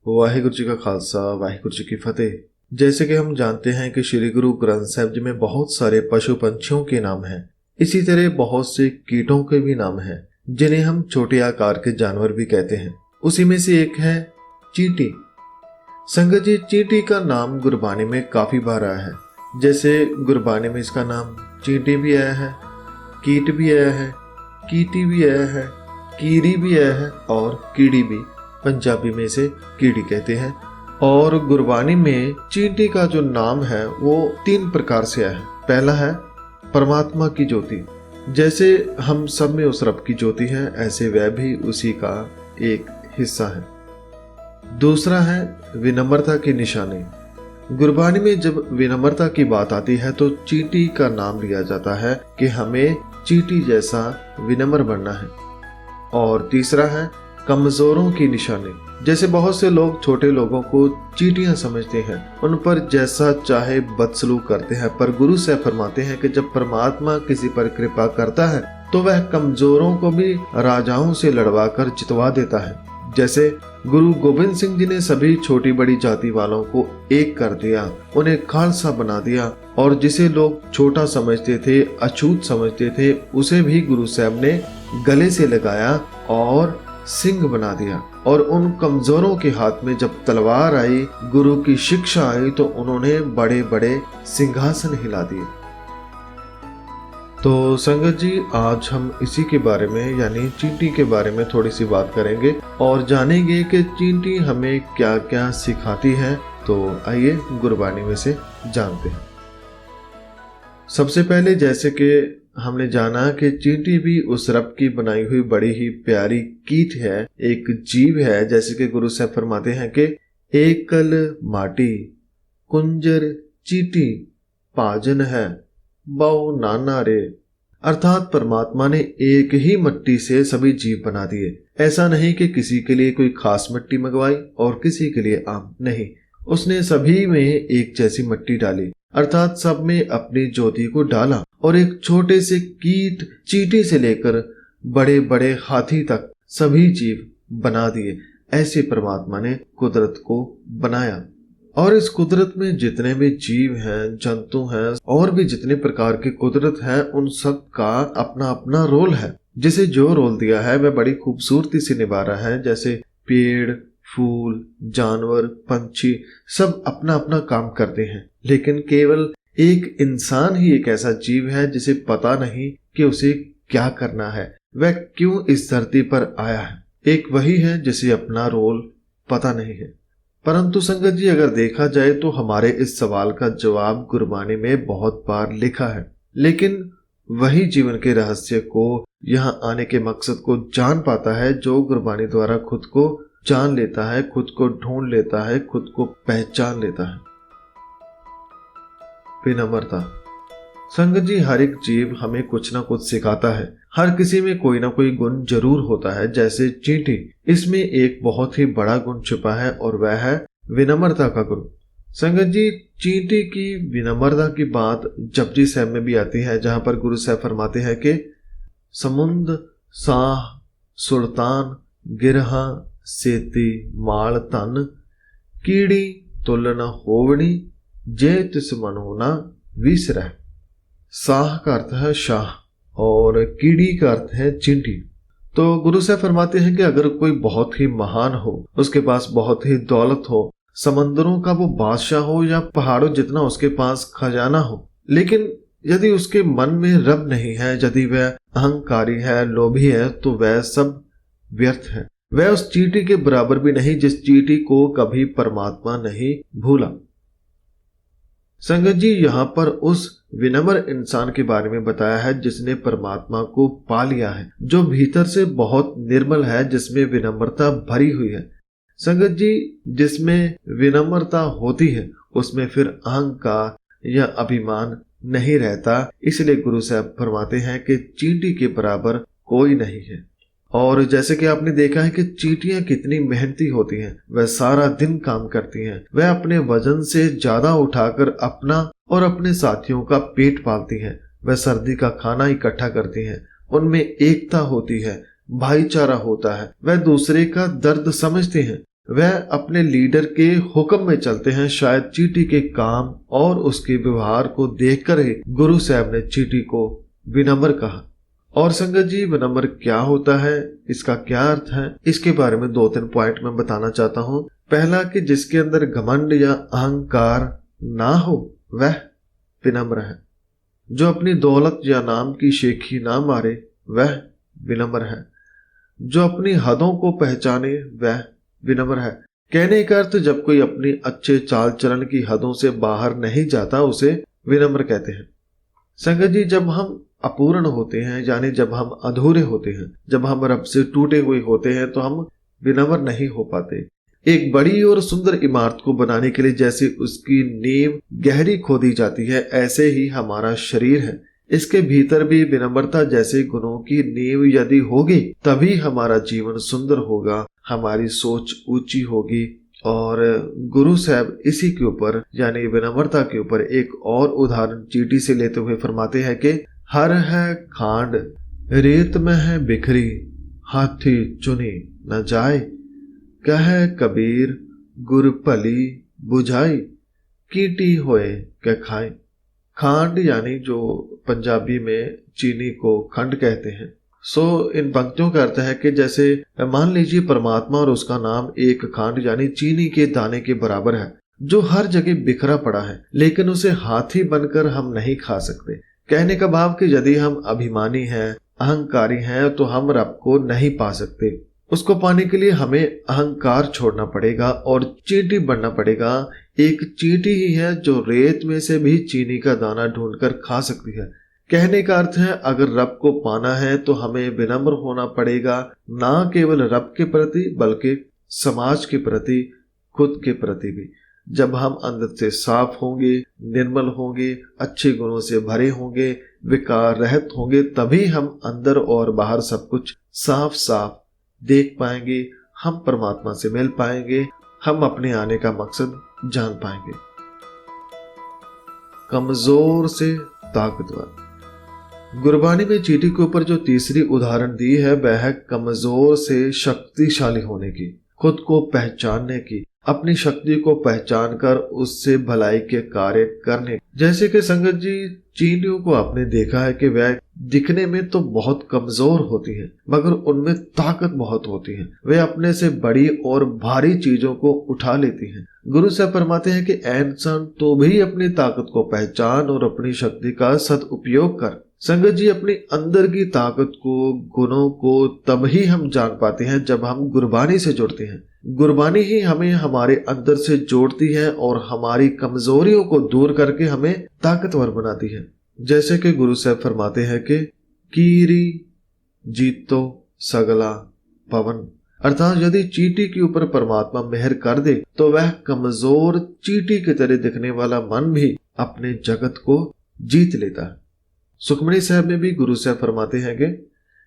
वाहिगुरु जी का खालसा वाहिगुरु जी की फतेह। जैसे कि हम जानते हैं कि श्री गुरु ग्रंथ साहिब जी में बहुत सारे पशु पंछियों के नाम हैं। इसी तरह बहुत से कीटों के भी नाम हैं जिन्हें हम छोटे आकार के जानवर भी कहते हैं। उसी में से एक है चींटी। संगत जी, चींटी का नाम गुरबानी में काफी बार आया है। जैसे गुरबानी में इसका नाम चींटी भी आया है, कीट भी आया है, कीटी भी आया है, कीरी भी आया है और कीड़ी भी, पंजाबी में इसे कीड़ी कहते हैं। और गुरबानी में चींटी का जो नाम है वो 3 प्रकार से आया है। पहला है परमात्मा की ज्योति। जैसे हम सब में उस रब की ज्योति है, ऐसे वह भी उसी का एक हिस्सा है। दूसरा है विनम्रता की निशानी। गुरबानी में जब विनम्रता की बात आती है तो चींटी का नाम लिया जाता है कि हमें चींटी जैसा विनम्र बनना है। और तीसरा है कमजोरों की निशानी। जैसे बहुत से लोग छोटे लोगों को चींटियां समझते हैं, उन पर जैसा चाहे बदसलूक करते हैं, पर गुरु साहब फरमाते हैं कि जब परमात्मा किसी पर कृपा करता है तो वह कमजोरों को भी राजाओं से लड़वा कर जितवा देता है। जैसे गुरु गोविंद सिंह जी ने सभी छोटी बड़ी जाति वालों को एक कर दिया, उन्हें खालसा बना दिया, और जिसे लोग छोटा समझते थे, अछूत समझते थे, उसे भी गुरु साहब ने गले से लगाया और सिंह बना दिया। और उन कमजोरों के हाथ में जब तलवार आई, गुरु की शिक्षा आई, तो उन्होंने बड़े बड़े सिंहासन हिला दिए। तो संगत जी, आज हम इसी के बारे में यानी चींटी के बारे में थोड़ी सी बात करेंगे और जानेंगे कि चींटी हमें क्या क्या सिखाती है। तो आइए गुरबानी में से जानते हैं। सबसे पहले जैसे कि हमने जाना कि चींटी भी उस रब की बनाई हुई बड़ी ही प्यारी कीट है, एक जीव है। जैसे कि गुरु साहब फरमाते हैं कि एकल माटी कुंजर चींटी पाजन है बहु नाना रे। अर्थात परमात्मा ने एक ही मिट्टी से सभी जीव बना दिए। ऐसा नहीं कि किसी के लिए कोई खास मिट्टी मंगवाई और किसी के लिए आम, नहीं, उसने सभी में एक जैसी मिट्टी डाली, अर्थात सब में अपनी ज्योति को डाला और एक छोटे से कीट चींटी से लेकर बड़े बड़े हाथी तक सभी जीव बना दिए। ऐसे परमात्मा ने कुदरत को बनाया। और इस कुदरत में जितने भी जीव हैं, जंतु हैं और भी जितने प्रकार की कुदरत है, उन सब का अपना अपना रोल है। जिसे जो रोल दिया है वह बड़ी खूबसूरती से निभा रहा है। जैसे पेड़, फूल, जानवर, पंछी सब अपना अपना काम करते हैं, लेकिन केवल एक इंसान ही एक ऐसा जीव है जिसे पता नहीं कि उसे क्या करना है, वह क्यों इस धरती पर आया है। एक वही है जिसे अपना रोल पता नहीं है। परंतु संगत जी, अगर देखा जाए तो हमारे इस सवाल का जवाब गुरबानी में बहुत बार लिखा है, लेकिन वही जीवन के रहस्य को, यहाँ आने के मकसद को जान पाता है जो गुरबानी द्वारा खुद को जान लेता है, खुद को ढूंढ लेता है, खुद को पहचान लेता है। विनम्रता। संगत जी, हर एक जीव हमें कुछ ना कुछ सिखाता है। हर किसी में कोई ना कोई गुण जरूर होता है। जैसे चींटी, इसमें एक बहुत ही बड़ा गुण छुपा है और वह है विनम्रता का गुण। संगत जी, चींटी की विनम्रता की बात जपजी साहब में भी आती है, जहां पर गुरु साहब फरमाते हैं कि समुंद साह सुल्तान गिरहा सेती माल तन कीड़ी तुलन होवनी जे तिस मनो ना विसरह। साह का अर्थ है शाह और कीड़ी का अर्थ है चींटी। तो गुरु साहब फरमाते हैं कि अगर कोई बहुत ही महान हो, उसके पास बहुत ही दौलत हो, समंदरों का वो बादशाह हो या पहाड़ों जितना उसके पास खजाना हो, लेकिन यदि उसके मन में रब नहीं है, यदि वह अहंकारी है, लोभी है, तो वह सब व्यर्थ है। वह उस चींटी के बराबर भी नहीं जिस चींटी को कभी परमात्मा नहीं भूला। संगत जी, यहाँ पर उस विनम्र इंसान के बारे में बताया है जिसने परमात्मा को पा लिया है, जो भीतर से बहुत निर्मल है, जिसमें विनम्रता भरी हुई है। संगत जी, जिसमें विनम्रता होती है उसमें फिर अहंकार या अभिमान नहीं रहता। इसलिए गुरु साहब फरमाते हैं कि चींटी के बराबर कोई नहीं है। और जैसे कि आपने देखा है कि चींटियां कितनी मेहनती होती हैं, वह सारा दिन काम करती हैं, वह अपने वजन से ज्यादा उठाकर अपना और अपने साथियों का पेट पालती हैं, वह सर्दी का खाना इकट्ठा करती हैं, उनमें एकता होती है, भाईचारा होता है, वह दूसरे का दर्द समझते हैं, वह अपने लीडर के हुक्म में चलते हैं। शायद चींटी के काम और उसके व्यवहार को देखकर ही गुरु साहब ने चींटी को विनम्र कहा। और संगत जी, विनम्र क्या होता है, इसका क्या अर्थ है, इसके बारे में 2-3 पॉइंट मैं बताना चाहता हूँ। पहला कि जिसके अंदर घमंड या अहंकार ना हो वह विनम्र है। जो अपनी दौलत या नाम की शेखी ना मारे वह विनम्र है। जो अपनी हदों को पहचाने वह विनम्र है। कहने का अर्थ, जब कोई अपनी अच्छे चाल चलन की हदों से बाहर नहीं जाता उसे विनम्र कहते हैं। संगत जी, जब हम अपूर्ण होते हैं, यानी जब हम अधूरे होते हैं, जब हम रब से टूटे हुए होते हैं, तो हम विनम्र नहीं हो पाते। एक बड़ी और सुंदर इमारत को बनाने के लिए जैसे उसकी नींव गहरी खोदी जाती है, ऐसे ही हमारा शरीर है। इसके भीतर भी विनम्रता जैसे गुणों की नींव यदि होगी तभी हमारा जीवन सुंदर होगा, हमारी सोच ऊंची होगी। और गुरु साहब इसी के ऊपर यानी विनम्रता के ऊपर एक और उदाहरण चींटी से लेते हुए फरमाते हैं कि हर है खांड रेत में है बिखरी, हाथी चुनी न जाए, कह कबीर गुर भली बुझाई, कीटी होए क्या खाए। खांड यानी जो पंजाबी में चीनी को खंड कहते हैं। इन पंक्तियों का अर्थ है कि जैसे मान लीजिए परमात्मा और उसका नाम एक खांड यानी चीनी के दाने के बराबर है, जो हर जगह बिखरा पड़ा है, लेकिन उसे हाथी बनकर हम नहीं खा सकते। कहने का भाव कि यदि हम अभिमानी हैं, अहंकारी हैं, तो हम रब को नहीं पा सकते। उसको पाने के लिए हमें अहंकार छोड़ना पड़ेगा और चींटी बनना पड़ेगा। एक चींटी ही है जो रेत में से भी चीनी का दाना ढूंढकर खा सकती है। कहने का अर्थ है, अगर रब को पाना है तो हमें विनम्र होना पड़ेगा, ना केवल रब के प्रति बल्कि समाज के प्रति, खुद के प्रति भी। जब हम अंदर से साफ होंगे, निर्मल होंगे, अच्छे गुणों से भरे होंगे, विकार रहित होंगे, तभी हम अंदर और बाहर सब कुछ साफ साफ देख पाएंगे, हम परमात्मा से मिल पाएंगे, हम अपने आने का मकसद जान पाएंगे। कमजोर से ताकतवर। गुरबानी में चींटी के ऊपर जो तीसरी उदाहरण दी है वह है कमजोर से शक्तिशाली होने की, खुद को पहचानने की, अपनी शक्ति को पहचान कर उससे भलाई के कार्य करने। जैसे कि संगत जी, चींटियों को आपने देखा है कि वह दिखने में तो बहुत कमजोर होती हैं, मगर उनमें ताकत बहुत होती है। वे अपने से बड़ी और भारी चीजों को उठा लेती हैं। गुरु साहब फरमाते हैं कि ऐ इंसान, तो भी अपनी ताकत को पहचान और अपनी शक्ति का सदुपयोग कर। संगत जी, अपनी अंदर की ताकत को, गुणों को तभी हम जान पाते हैं जब हम गुरबानी से जुड़ते हैं। गुरबानी ही हमें हमारे अंदर से जोड़ती है और हमारी कमजोरियों को दूर करके हमें ताकतवर बनाती है। जैसे कि गुरु साहब फरमाते हैं कि कीरी जीतो सगला पवन, अर्थात यदि चींटी के ऊपर परमात्मा मेहर कर दे तो वह कमजोर चींटी की तरह दिखने वाला मन भी अपने जगत को जीत लेता है। सुखमनी साहब में भी गुरु साहब फरमाते हैं कि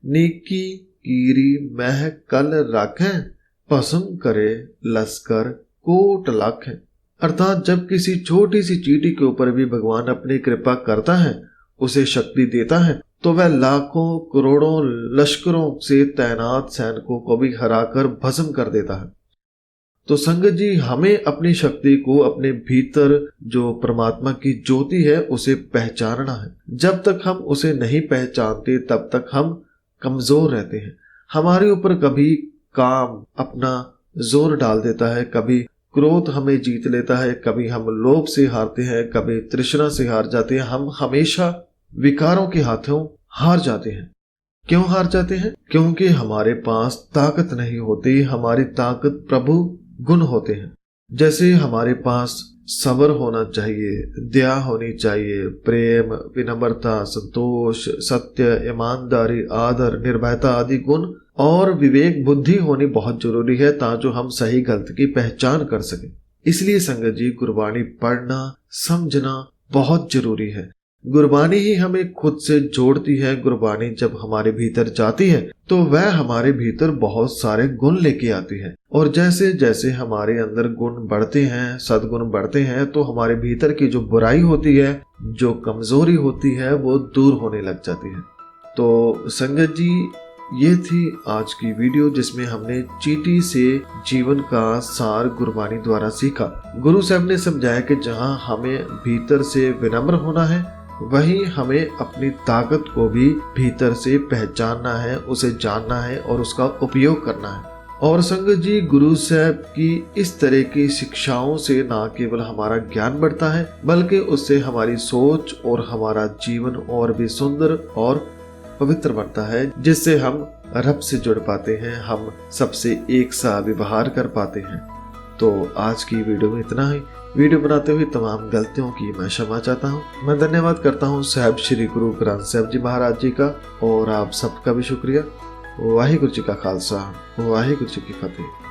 नीकी कीरी मह कल राखें, भस्म करे लश्कर कोट लाखें। अर्थात जब किसी छोटी सी चींटी के ऊपर भी भगवान अपनी कृपा करता है, उसे शक्ति देता है, तो वह लाखों करोड़ों लश्करों से तैनात सैनिकों को भी हराकर भस्म कर देता है। तो संगत जी, हमें अपनी शक्ति को, अपने भीतर जो परमात्मा की ज्योति है, उसे पहचानना है। जब तक हम उसे नहीं पहचानते तब तक हम कमजोर रहते हैं। हमारे ऊपर कभी काम अपना जोर डाल देता है, कभी क्रोध हमें जीत लेता है, कभी हम लोभ से हारते हैं, कभी तृष्णा से हार जाते हैं। हम हमेशा विकारों के हाथों हार जाते हैं। क्यों हार जाते हैं? क्योंकि हमारे पास ताकत नहीं होती। हमारी ताकत प्रभु गुण होते हैं। जैसे हमारे पास सब्र होना चाहिए, दया होनी चाहिए, प्रेम, विनम्रता, संतोष, सत्य, ईमानदारी, आदर, निर्भयता आदि गुण और विवेक बुद्धि होनी बहुत जरूरी है, ताकि हम सही गलत की पहचान कर सकें। इसलिए संगत जी, गुरबानी पढ़ना समझना बहुत जरूरी है। गुरबानी ही हमें खुद से जोड़ती है। गुरबानी जब हमारे भीतर जाती है तो वह हमारे भीतर बहुत सारे गुण लेके आती है, और जैसे जैसे हमारे अंदर गुण बढ़ते हैं, सद्गुण बढ़ते हैं, तो हमारे भीतर की जो बुराई होती है, जो कमजोरी होती है, वो दूर होने लग जाती है। तो संगत जी, ये थी आज की वीडियो जिसमें हमने चींटी से जीवन का सार गुरबानी द्वारा सीखा। गुरु साहब ने समझाया कि जहाँ हमें भीतर से विनम्र होना है, वहीं हमें अपनी ताकत को भी भीतर से पहचानना है, उसे जानना है और उसका उपयोग करना है। और संगत जी, गुरु साहब की इस तरह की शिक्षाओं से न केवल हमारा ज्ञान बढ़ता है, बल्कि उससे हमारी सोच और हमारा जीवन और भी सुंदर और पवित्र बनता है, जिससे हम रब से जुड़ पाते हैं, हम सबसे एक सा व्यवहार कर पाते हैं। तो आज की वीडियो में इतना ही। वीडियो बनाते हुए तमाम गलतियों की मैं क्षमा चाहता हूँ। मैं धन्यवाद करता हूँ साहब श्री गुरु ग्रंथ साहब जी महाराज जी का, और आप सबका भी शुक्रिया। वाहिगुरु जी का खालसा, वाहिगुरु जी की फतेह।